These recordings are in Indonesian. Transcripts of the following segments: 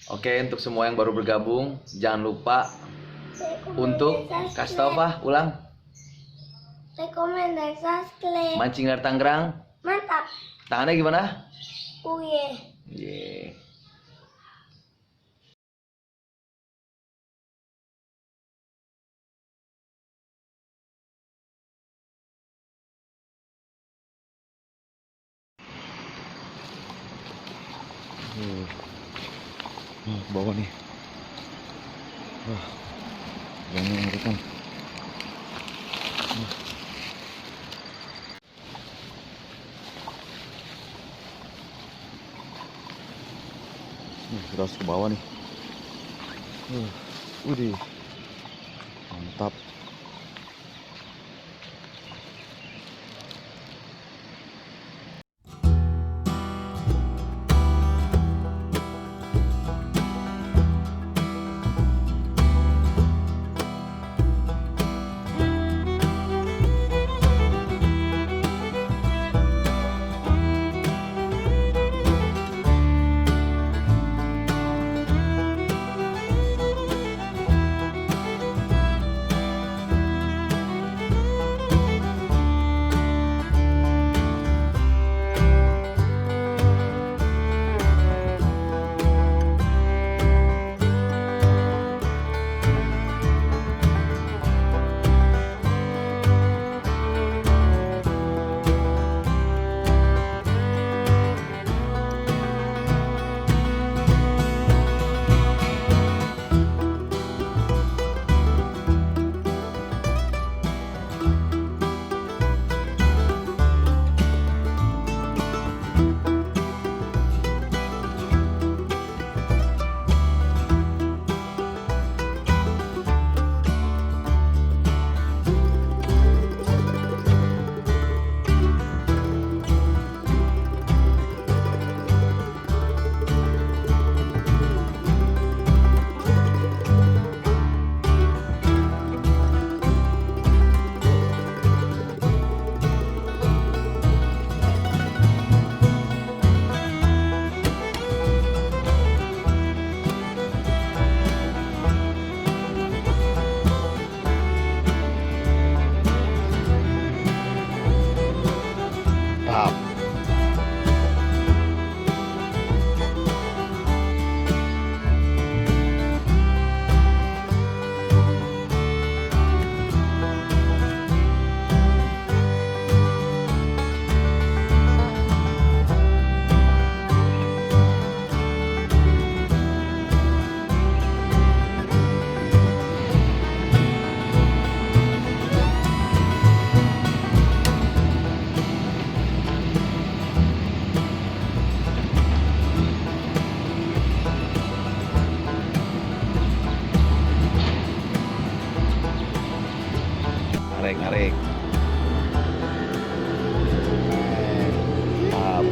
Oke, untuk semua yang baru bergabung, jangan lupa untuk kasih tahu apa? Ulang. Rekomendasi subscribe. Mancing dari Tangerang. Mantap. Tangannya gimana? Uye. Yeah. Ke bawah nih. Wah, jangan ngerikan. Kita harus ke bawah nih. Udih, mantap. Mantap. Narik. Mantap.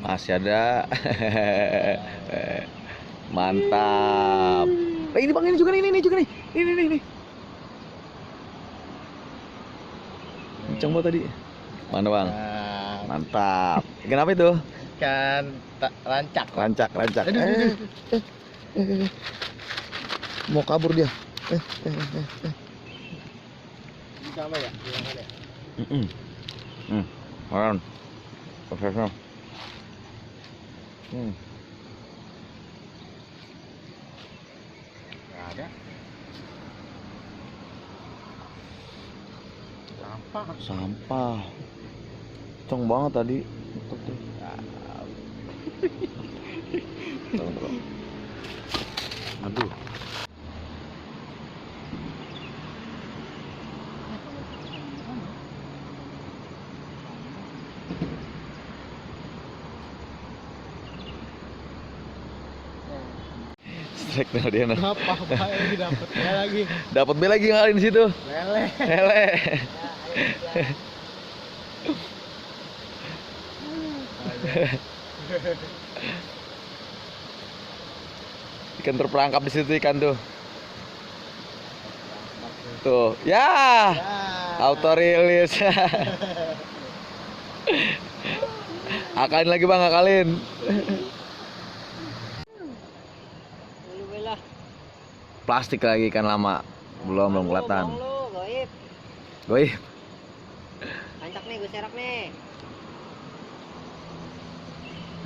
Masih ada. Mantap. Ini bang, ini juga nih, ini juga nih. Ini. Kenceng banget tadi. Mana bang? Mantap. Kenapa itu? Kan rancak. Rancak. Mau kabur dia. Sama ya? Gimana ya? Orang. Profesor. Nggak ada. Sampah. Kenceng banget tadi. Aduh. Strike benar dia. Apa lagi dapat lagi? Dapat B lagi kali di situ. Lele. Ikan terperangkap di situ ikan tuh. Tuh, ya. Auto rilis. Akalin lagi bang, akalin. Plastik lagi ikan lama. Belum kelihatan. Goib. Ancak nih, gue serak nih.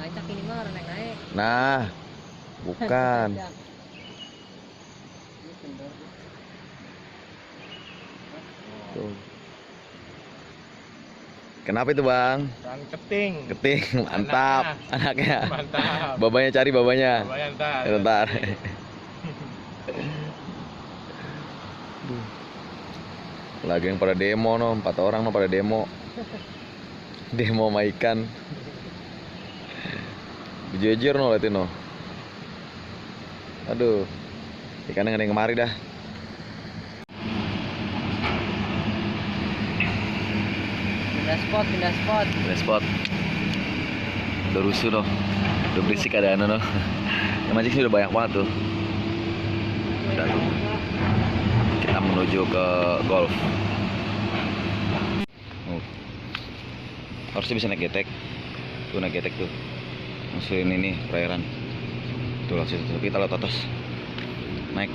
Ancak ini mah naik-naik. Nah, bukan. Tuh. Kenapa itu bang? Ikan keting. Keting, mantap. Anaknya. Mantap. Babanya cari babanya. Lumayan ntar. Bentar. Lagi yang pada demo no, 4 orang no pada demo. Demo sama ikan. Jejer no liatin no. Aduh. Ikannya nggak ada yang kemari dah. Pindah spot. Spot. Udah rusuh no. Udah berisik ada no. Yang mancing sih udah banyak banget tuh. Udah tuh. Kita menuju ke golf. Harusnya bisa naik getek. Tuh naik getek tuh. Masukin ini perairan. Tuh langsung kita lihat atas. Naik.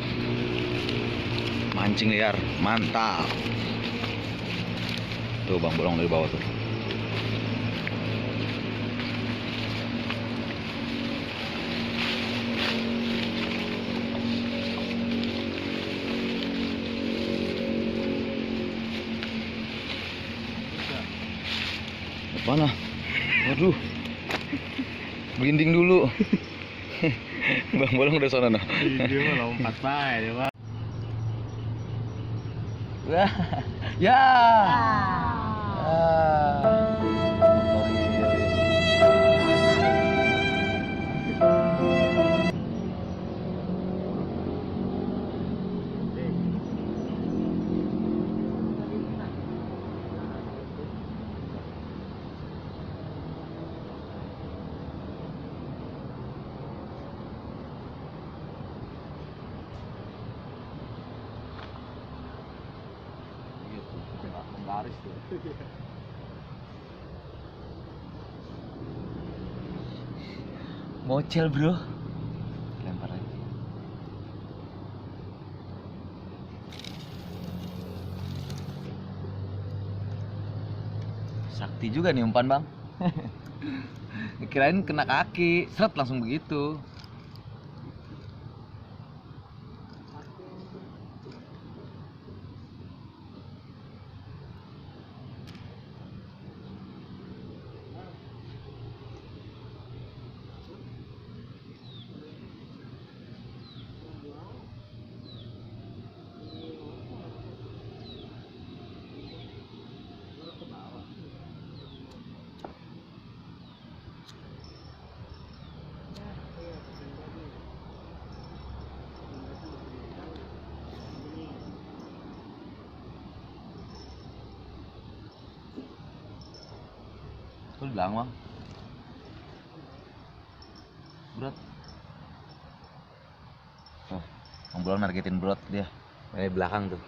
Mancing liar, mantap. Tuh bang bolong dari bawah tuh. Mana? Waduh. Blinding dulu. Bang bolong udah sana noh. Dia mah lompat bae dia mah. Wah. Ya. Baris tuh. Mocel bro. Lempar aja. Sakti juga nih umpan bang. Kirain kena kaki, seret langsung begitu. Tuh bilang bang. Berat. Tuh, Bang Bolong nargetin berat dia. Dari belakang tuh.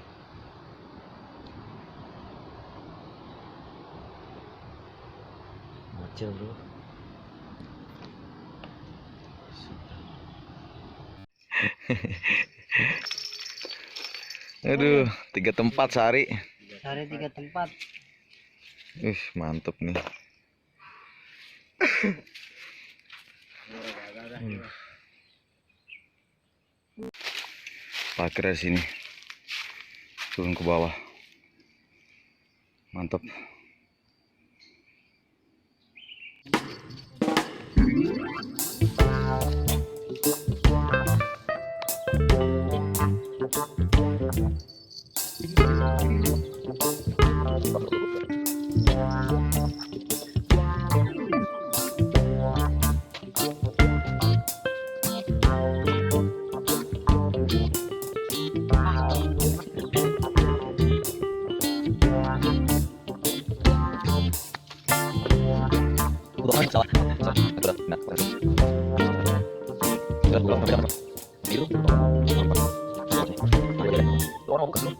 Bocil bro. Aduh, 3 tempat sehari. Sehari 3 tempat. Mantep nih. Parkir dari sini, turun ke bawah, mantap. Salah. Biru. Orang bukan.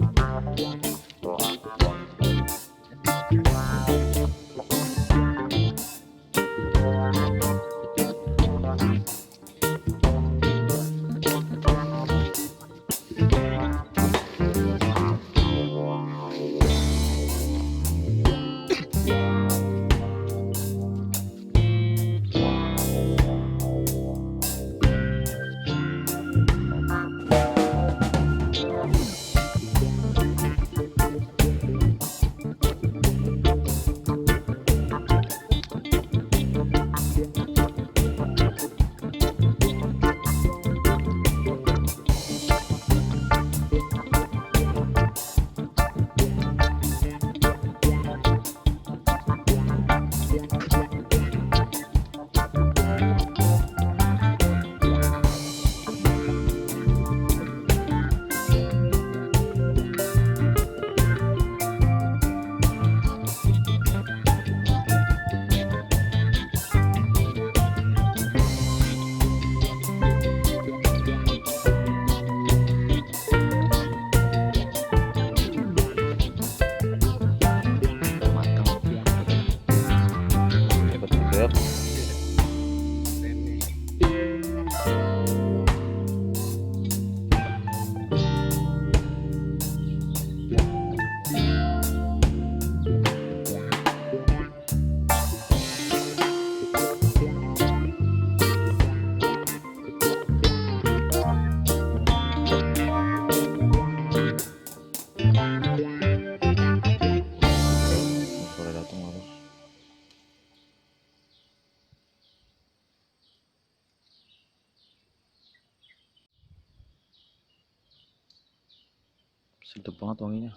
Sedap banget wanginya.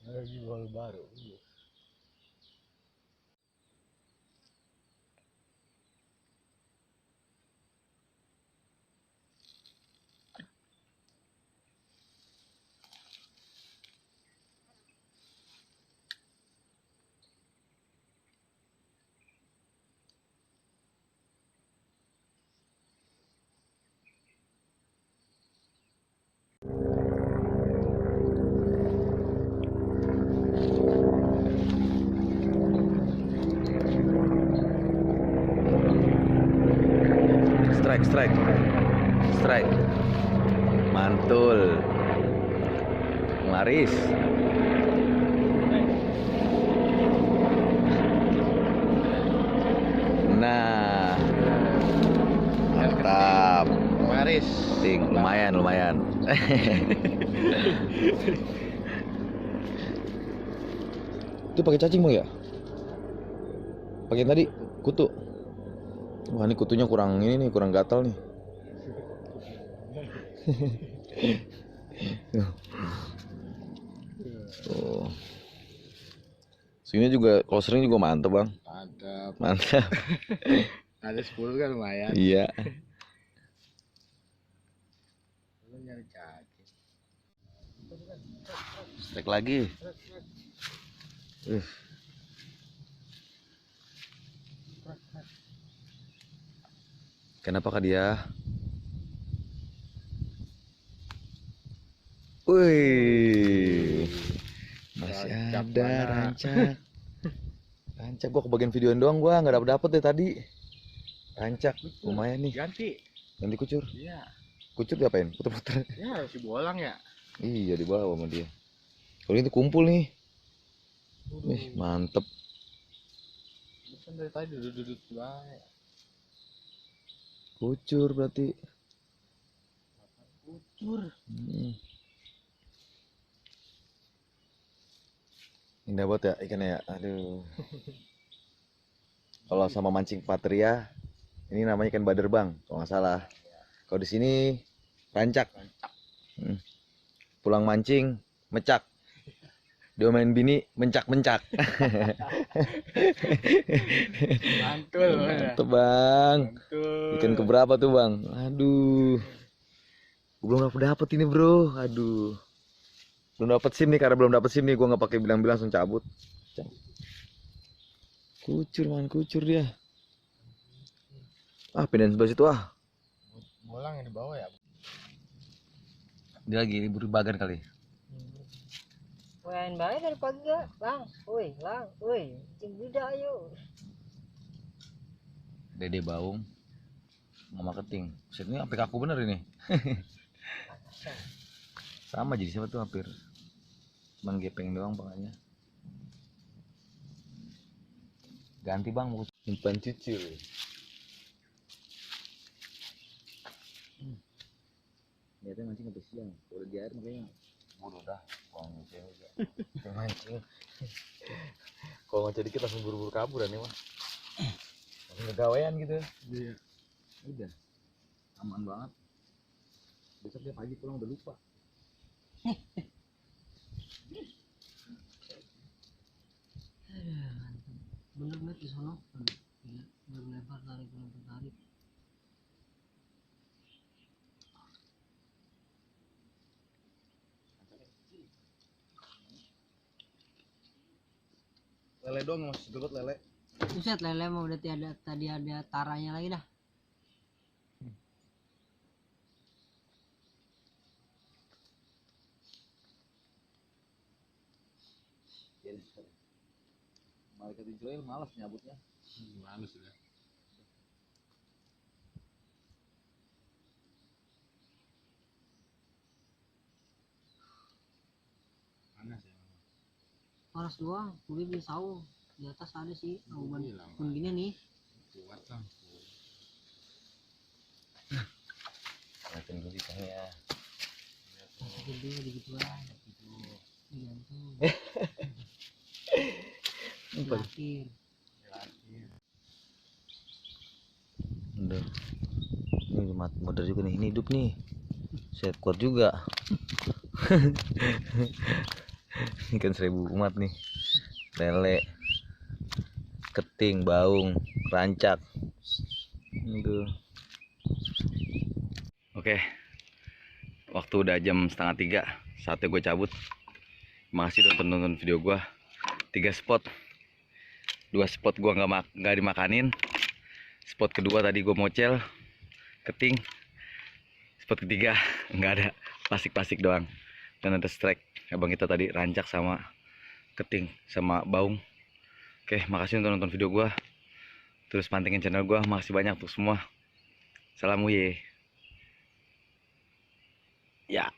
Lagi baru. Strike. Mantul. Laris. Nah. Mantap. Maris. Lumayan. Itu pakai cacing mau ya? Pakai tadi kutu. Wah, ini kutunya kurang gatal nih. Tuh. Sini juga kalau sering juga mantep, Bang. Mantap. Ada 10 kan lumayan. Iya. Lu nyari cacing. Stek lagi. Kenapa kah dia? Wih, masih Rancak ada mana? rancak. Rancak gua kebagian videoin doang, gua nggak dapet deh tadi. Rancak, lumayan nih. Ganti kucur. Iya. Kucur diapain? Puter-puter. Ya si bolang ya. Iya, dibawa sama dia. Kalau ini kumpul nih. Nih, mantep. Kan dari tadi duduk baik. Kucur berarti. Kucur. Indah banget ya ikannya ya. Aduh. Kalau sama mancing patria, ini namanya ikan bader, Bang, kalau nggak salah. Kalau di sini rancak. Pulang mancing, mecak. Diomelin bini, mencak-mencak. Mantul. Mantep, Bang. Mantul. Ikan keberapa tuh, Bang? Aduh. Gue belum dapet ini, Bro. Aduh. Belum dapet SIM nih, karena belum dapet SIM nih, gue nggak pakai bilang-bilang, langsung cabut. Kucur, man, kucur dia. Ah, pindahin sebelah situ ah. Bolang yang di bawah ya. Dia lagi libur bagan kali. Main baik dari pagi gak? Lang, woi, cing budak ayo. Dede Baung Mama Keting. Buset, ini sampai kaku bener ini. Sama jadi siapa tuh hampir. Cuman gepeng doang pokoknya. Ganti bang mau simpan cucu. Niatnya mancing sampai siang. Kalau di air makanya bodoh dah. Buang cewek juga. Mancing. Kalau ngoceh dikit langsung buru-buru kabur nih mah. Langsung kegawean gitu. Iya. Udah. Aman banget. Besok dia pagi pulang udah lupa. Bener banget di sono. Gila, berlebar tarik. Lele doang masih gedot lele. Buset, lele mah udah tadi ada taranya lagi dah. Malaikat Israel malas nyabutnya. Males udah. Panas ya. Panas doang, udah di saung. Di atas ada sih, awan Iya, Bang. gini nih. Kuat lah. Ngeliatin dulu ikannya. Gede digituan. Digantung. Dilatih. Udah. Ini modern juga nih. Ini hidup nih. Saya kuat juga. Ikan 1000 umat nih. Lele, keting, baung, rancak. Itu. Oke. Waktu udah jam 2:30. Saatnya gue cabut. Makasih udah nonton video gue. 3 spot. 2 spot gue nggak dimakanin. Spot kedua tadi gue mocel, keting. Spot ketiga nggak ada, plastik doang. Dan ada strike abang kita tadi, rancak sama keting sama baung. Oke, makasih untuk nonton video gua. Terus pantengin channel gua. Makasih banyak untuk semua. Salam Uye. Ya.